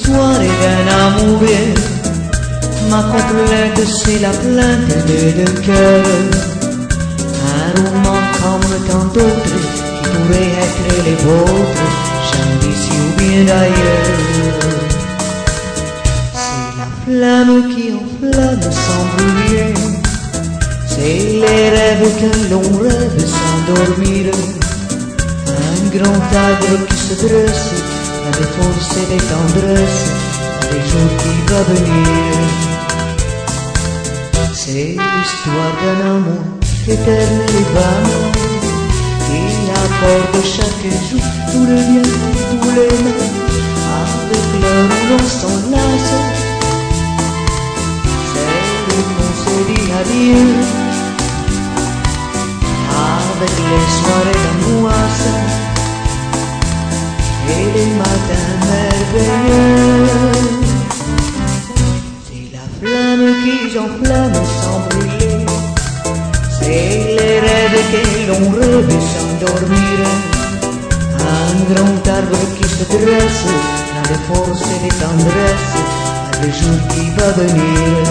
l'histoire d'un amoureux. Ma complète, c'est la plainte de deux cœurs. Un roman comme tant d'autres qui pourrait être les vôtres, jamais d'ici ou bien d'ailleurs. C'est la flamme qui enflamme sans brûler. C'est les rêves que l'on rêve sans dormir. Un grand arbre qui se dresse avec force et des tendresses, des jours qui va venir. C'est l'histoire d'un amour éternel et vano qui apporte chaque jour tout le bien, tous les mains, avec l'heure où l'on s'enlace. C'est le qu'on se dit adieu, avec les soirées d'angoisse et les matins merveilleux. C'est la flamme qui j'enflamme sans brûler. C'est les rêves que l'on rêve sans dormir. Un grand arbre qui se dresse, plein de force et de tendresse, à le jour qui va venir.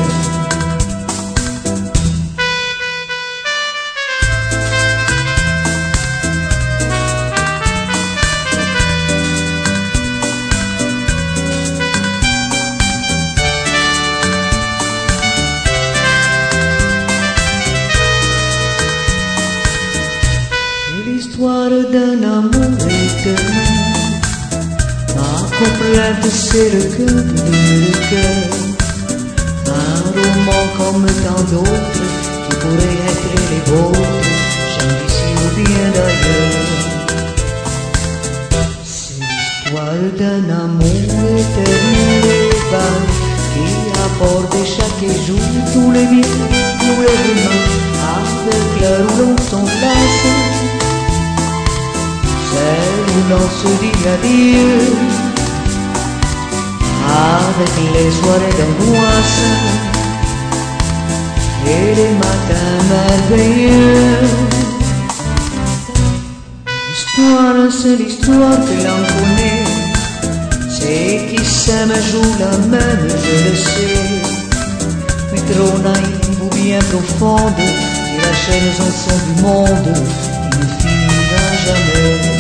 L'histoire d'un amour éternel. Ma complainte, c'est le cœur de le cœur. Un roman comme tant d'autres qui pourrait être les vôtres, jamais d'ici ou bien d'ailleurs. C'est l'histoire d'un amour éternel et vague qui apporte chaque jour tous les biens, tous les humains, avec l'heure où l'on s'enlace. Celle où l'on se dit adieu, avec les soirées d'angoisse et les matins merveilleux. L'histoire, c'est l'histoire que l'on connaît. C'est qui s'aiment jouent la même, je le sais. Mais trop naïve ou bien profonde, et la chaîne en son du monde, qui ne finira jamais.